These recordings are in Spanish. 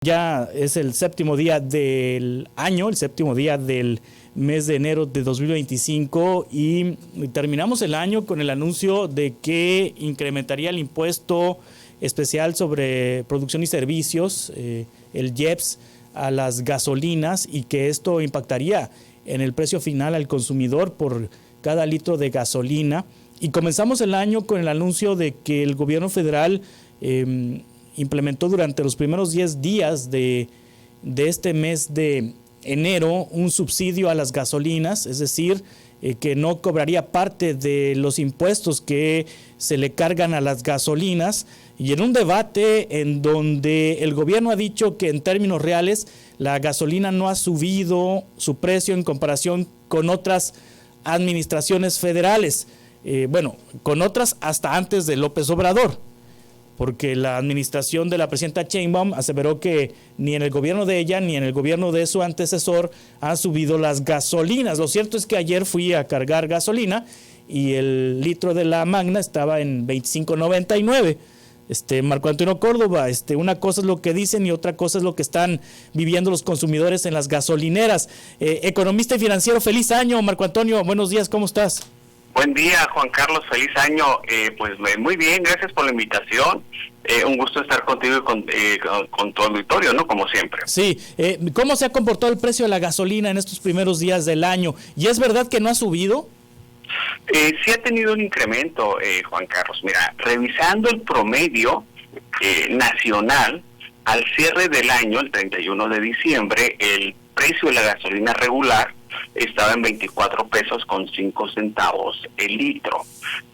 Ya es el séptimo día del año, el séptimo día del mes de enero de 2025 y terminamos el año con el anuncio de que incrementaría el impuesto especial sobre producción y servicios, el IEPS, a las gasolinas y que esto impactaría en el precio final al consumidor por cada litro de gasolina. Y comenzamos el año con el anuncio de que el gobierno federal implementó durante los primeros 10 días de este mes de enero un subsidio a las gasolinas, es decir, que no cobraría parte de los impuestos que se le cargan a las gasolinas, y en un debate en donde el gobierno ha dicho que en términos reales la gasolina no ha subido su precio en comparación con otras administraciones federales, con otras hasta antes de López Obrador, porque la administración de la presidenta Sheinbaum aseveró que ni en el gobierno de ella ni en el gobierno de su antecesor han subido las gasolinas. Lo cierto es que ayer fui a cargar gasolina y el litro de la Magna estaba en $25.99. Marco Antonio Córdoba, una cosa es lo que dicen y otra cosa es lo que están viviendo los consumidores en las gasolineras. Economista y financiero, feliz año, Marco Antonio, buenos días, ¿cómo estás? Buen día, Juan Carlos, feliz año. Pues muy bien, gracias por la invitación. Un gusto estar contigo y con tu auditorio, ¿no? Como siempre. Sí, ¿cómo se ha comportado el precio de la gasolina en estos primeros días del año? ¿Y es verdad que no ha subido? Sí ha tenido un incremento, Juan Carlos. Mira, revisando el promedio nacional, al cierre del año, el 31 de diciembre, el precio de la gasolina regular estaba en 24 pesos con 5 centavos el litro.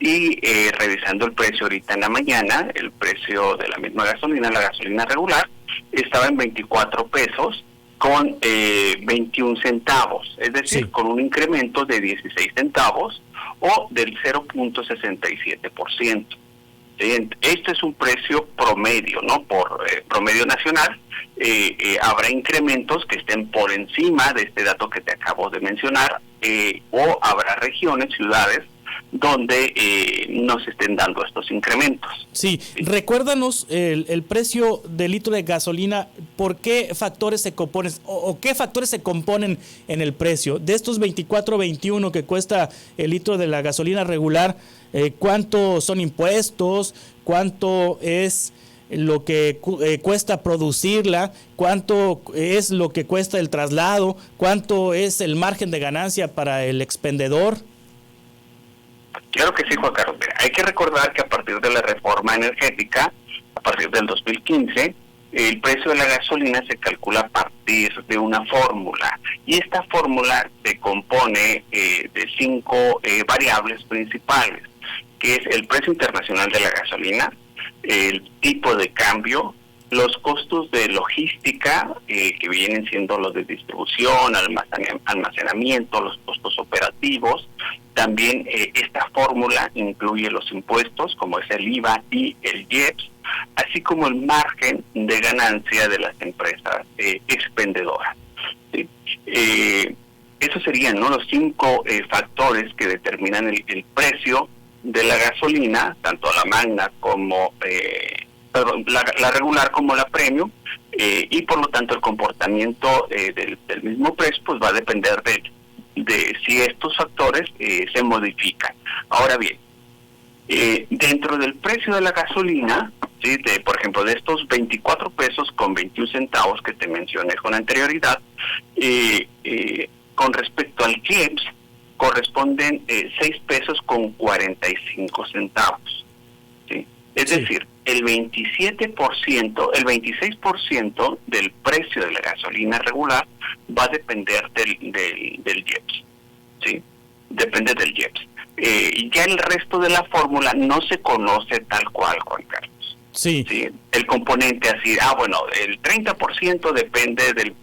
Y revisando el precio ahorita en la mañana, el precio de la misma gasolina, la gasolina regular, estaba en 24 pesos con 21 centavos, es decir, sí, con un incremento de 16 centavos o del 0.67%. Este es un precio promedio, ¿no? Por promedio nacional. Habrá incrementos que estén por encima de este dato que te acabo de mencionar, o habrá regiones, ciudades, donde no se estén dando estos incrementos. Sí, recuérdanos el precio del litro de gasolina, ¿por qué factores se componen o qué factores se componen en el precio? De estos 24.21 que cuesta el litro de la gasolina regular, ¿cuánto son impuestos? ¿Cuánto es lo que cuesta producirla? ¿Cuánto es lo que cuesta el traslado? ¿Cuánto es el margen de ganancia para el expendedor? Claro que sí, Juan Carlos. Hay que recordar que a partir de la reforma energética, a partir del 2015, el precio de la gasolina se calcula a partir de una fórmula. Y esta fórmula se compone de 5 variables principales, que es el precio internacional de la gasolina, el tipo de cambio, los costos de logística, que vienen siendo los de distribución, almacenamiento, los costos operativos. También esta fórmula incluye los impuestos, como es el IVA y el IEPS, así como el margen de ganancia de las empresas expendedoras. ¿Sí? Esos serían, ¿no?, los 5 factores que determinan el precio de la gasolina, tanto la Magna como la regular como la Premium, y por lo tanto el comportamiento del mismo precio pues va a depender de si estos factores se modifican. Ahora bien, dentro del precio de la gasolina, ¿sí?, por ejemplo, de estos 24 pesos con 21 centavos que te mencioné con anterioridad, con respecto al IEPS, corresponden 6 pesos con 45 centavos. ¿Sí? Es decir, el 27%, el 26% del precio de la gasolina regular va a depender del IEPS. ¿Sí? Depende del IEPS. Ya el resto de la fórmula no se conoce tal cual, Juan Carlos. Sí. ¿Sí? El componente así, el 30% depende del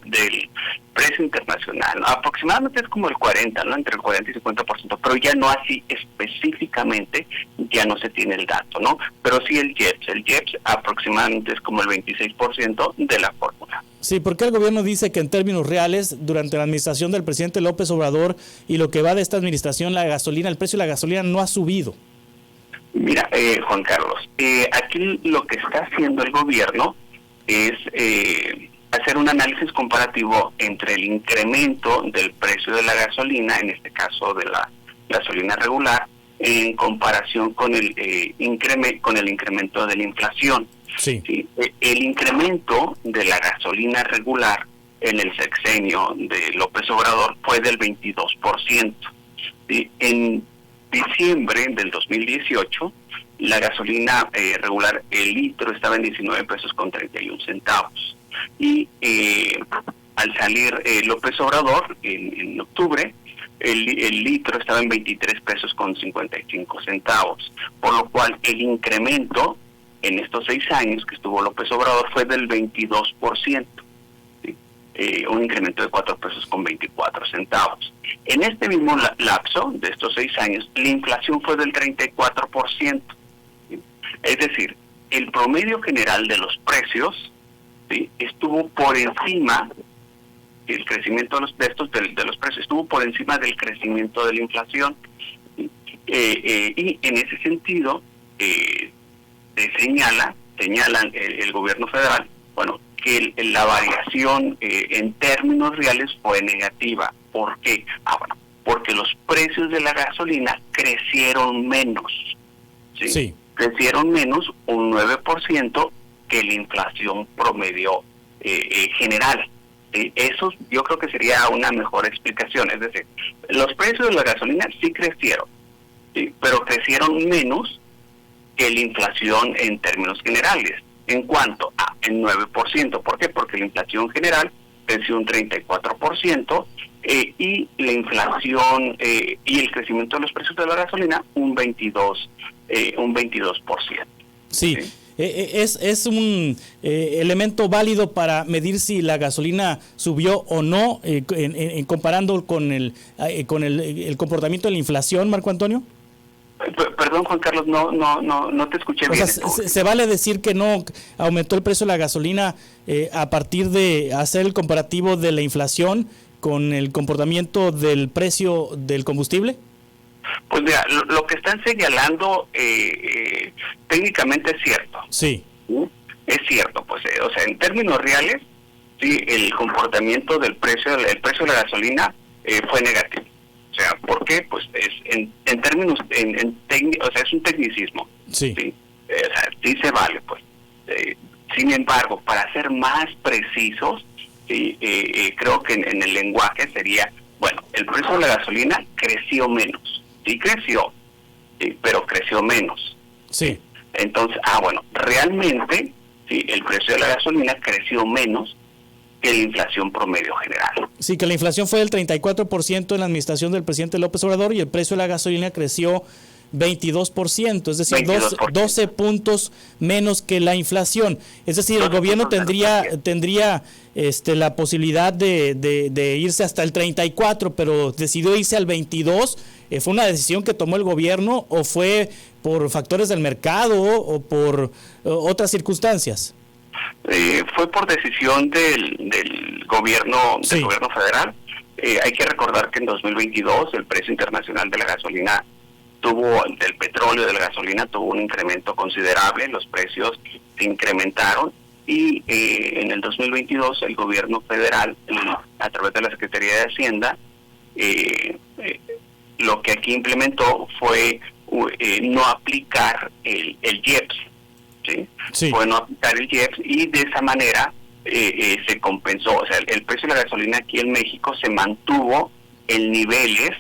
precio internacional, ¿no? Aproximadamente es como el 40%, ¿no? Entre el 40 y 50%, pero ya no así específicamente, ya no se tiene el dato, ¿no? Pero sí el IEPS aproximadamente es como el 26% de la fórmula. Sí, porque el gobierno dice que en términos reales, durante la administración del presidente López Obrador y lo que va de esta administración, el precio de la gasolina no ha subido. Mira, Juan Carlos, aquí lo que está haciendo el gobierno es un análisis comparativo entre el incremento del precio de la gasolina, en este caso de la gasolina regular, en comparación con el incremento de la inflación. Sí. ¿Sí? El incremento de la gasolina regular en el sexenio de López Obrador fue del 22%. ¿Sí? En diciembre del 2018, la gasolina regular, el litro estaba en 19 pesos con 31 centavos. Y al salir López Obrador en octubre, el litro estaba en 23 pesos con 55 centavos, por lo cual el incremento en estos 6 años que estuvo López Obrador fue del 22%, ¿sí? Un incremento de 4 pesos con 24 centavos. En este mismo lapso de estos 6 años, la inflación fue del 34%, ¿sí? Es decir, el promedio general de los precios, ¿sí?, estuvo por encima. El crecimiento de los precios estuvo por encima del crecimiento de la inflación, y en ese sentido señalan el gobierno federal, bueno, que la variación en términos reales fue negativa. ¿Por qué? Bueno, porque los precios de la gasolina crecieron menos, ¿sí? Sí. Crecieron menos un 9% que la inflación promedio general. Eso yo creo que sería una mejor explicación. Es decir, los precios de la gasolina sí crecieron, ¿sí?, pero crecieron menos que la inflación en términos generales. En cuanto a el 9%, ¿por qué? Porque la inflación general creció un 34%, y la inflación y el crecimiento de los precios de la gasolina un 22%. Sí. ¿Sí? Es un elemento válido para medir si la gasolina subió o no, comparando con el comportamiento de la inflación, Marco Antonio. Perdón, Juan Carlos, no te escuché bien. O sea, se vale decir que no aumentó el precio de la gasolina a partir de hacer el comparativo de la inflación con el comportamiento del precio del combustible. Pues mira, lo que están señalando técnicamente es cierto. Sí. Es cierto, pues, o sea, en términos reales, sí, el comportamiento del precio de la gasolina fue negativo. O sea, ¿por qué? Pues es en términos, o sea, es un tecnicismo. Sí. ¿Sí? O sea, sí se vale, pues. Sin embargo, para ser más precisos, sí, creo que en el lenguaje sería, bueno, el precio de la gasolina creció menos. Sí creció, sí, pero creció menos. Sí. Entonces, bueno, realmente, sí, el precio de la gasolina creció menos que la inflación promedio general. Sí, que la inflación fue del 34% en la administración del presidente López Obrador y el precio de la gasolina creció 22%, es decir, 22%. 12 puntos menos que la inflación. Es decir, el gobierno tendría la posibilidad de irse hasta el 34%, pero decidió irse al 22%. ¿Fue una decisión que tomó el gobierno o fue por factores del mercado o por otras circunstancias? Fue por decisión del gobierno, sí, del gobierno federal. Hay que recordar que en 2022 el precio internacional de la gasolina del petróleo, de la gasolina, tuvo un incremento considerable, los precios se incrementaron y en el 2022 el gobierno federal, a través de la Secretaría de Hacienda, lo que aquí implementó fue no aplicar el IEPS, ¿sí? Sí. Fue no aplicar el IEPS y de esa manera se compensó. O sea, el precio de la gasolina aquí en México se mantuvo en niveles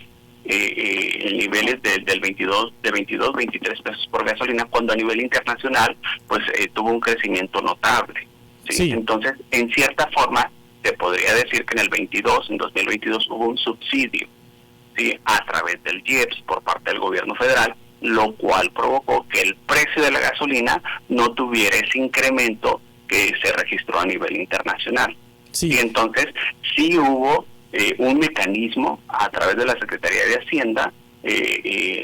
del 23 pesos por gasolina, cuando a nivel internacional pues tuvo un crecimiento notable, ¿sí? Sí. Entonces, en cierta forma se podría decir que en 2022 hubo un subsidio, ¿sí?, a través del IEPS por parte del gobierno federal, lo cual provocó que el precio de la gasolina no tuviera ese incremento que se registró a nivel internacional. Sí. Y entonces sí hubo un mecanismo a través de la Secretaría de Hacienda,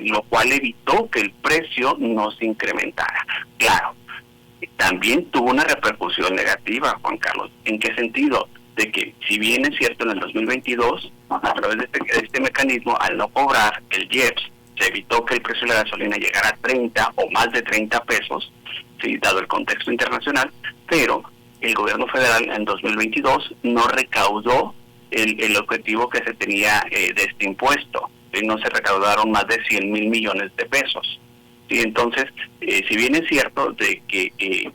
lo cual evitó que el precio no se incrementara. Claro, también tuvo una repercusión negativa, Juan Carlos. ¿En qué sentido? De que, si bien es cierto, en el 2022, a través de este mecanismo, al no cobrar el IEPS, se evitó que el precio de la gasolina llegara a 30 o más de 30 pesos, ¿sí?, dado el contexto internacional, pero el gobierno federal en 2022 no recaudó el objetivo que se tenía de este impuesto. No se recaudaron más de 100,000 millones de pesos. Y entonces, si bien es cierto de que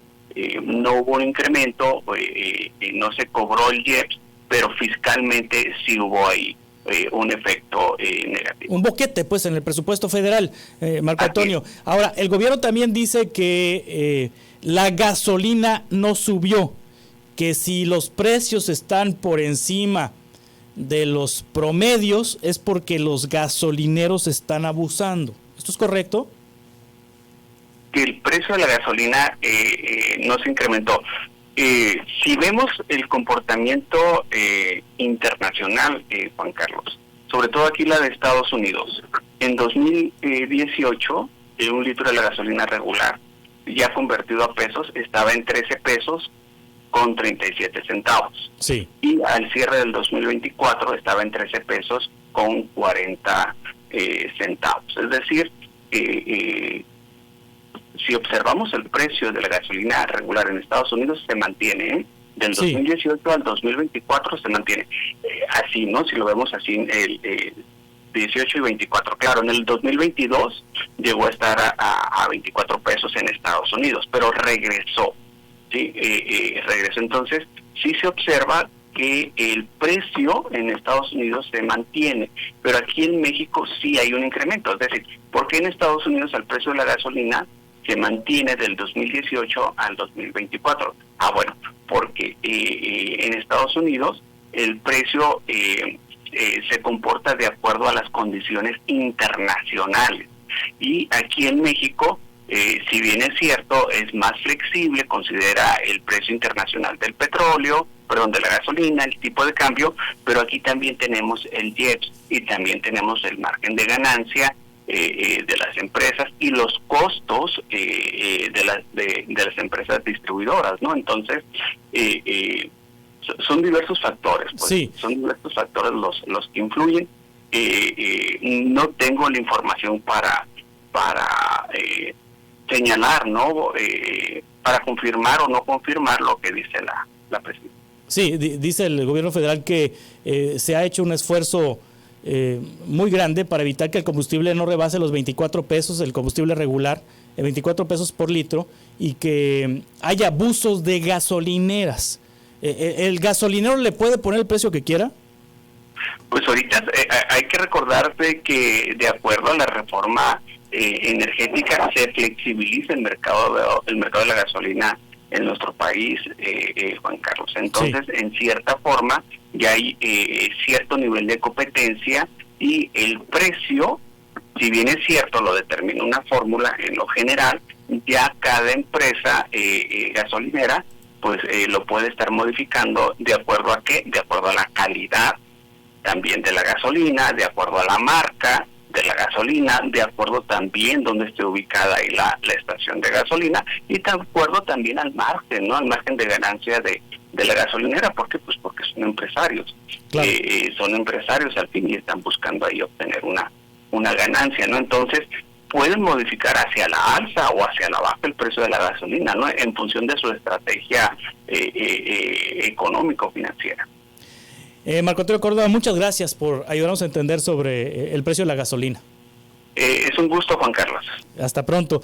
no hubo un incremento, no se cobró el IEPS, pero fiscalmente sí hubo ahí un efecto negativo. Un boquete, pues, en el presupuesto federal, Marco Antonio. Ahora, el gobierno también dice que la gasolina no subió, que si los precios están por encima de los promedios es porque los gasolineros están abusando. ¿Esto es correcto? Que el precio de la gasolina no se incrementó. Si vemos el comportamiento internacional, Juan Carlos, sobre todo aquí la de Estados Unidos, en 2018 un litro de la gasolina regular ya convertido a pesos estaba en 13 pesos con 37 centavos. Sí. Y al cierre del 2024 estaba en 13 pesos con 40 centavos. Es decir, si observamos el precio de la gasolina regular en Estados Unidos, se mantiene, del 2018 al 2024 se mantiene. Así, ¿no? Si lo vemos así, el 18 y 24. Claro, en el 2022 llegó a estar a 24 pesos en Estados Unidos, pero regresó. ¿Sí? Regresó. Entonces, sí se observa que el precio en Estados Unidos se mantiene, pero aquí en México sí hay un incremento. Es decir, ¿por qué en Estados Unidos el precio de la gasolina se mantiene del 2018 al 2024? Bueno, porque en Estados Unidos el precio se comporta de acuerdo a las condiciones internacionales. Y aquí en México, si bien es cierto, es más flexible, considera el precio internacional del petróleo, de la gasolina, el tipo de cambio, pero aquí también tenemos el IEPS y también tenemos el margen de ganancia de las empresas y los costos de las empresas distribuidoras, ¿no? Entonces, son diversos factores, pues, sí. Son diversos factores los que influyen. No tengo la información para señalar, ¿no? Para confirmar o no confirmar lo que dice la presidenta. Sí, dice el gobierno federal que se ha hecho un esfuerzo muy grande para evitar que el combustible no rebase los 24 pesos, el combustible regular, 24 pesos por litro, y que haya abusos de gasolineras. ¿El gasolinero le puede poner el precio que quiera? Pues ahorita hay que recordarte que de acuerdo a la reforma energética se flexibiliza el mercado de la gasolina en nuestro país, Juan Carlos. Entonces, sí, en cierta forma ya hay cierto nivel de competencia y el precio, si bien es cierto, lo determina una fórmula en lo general, ya cada empresa gasolinera pues lo puede estar modificando de acuerdo a qué, de acuerdo a la calidad también de la gasolina, de acuerdo a la marca de la gasolina, de acuerdo también donde esté ubicada ahí la estación de gasolina y de acuerdo también al margen, ¿no? Al margen de ganancia de la gasolinera. ¿Por qué? Pues porque son empresarios. Claro. Son empresarios al fin y están buscando ahí obtener una ganancia, ¿no? Entonces, pueden modificar hacia la alza o hacia la baja el precio de la gasolina, ¿no? En función de su estrategia económico-financiera. Marco Antonio Córdoba, muchas gracias por ayudarnos a entender sobre el precio de la gasolina. Es un gusto, Juan Carlos. Hasta pronto.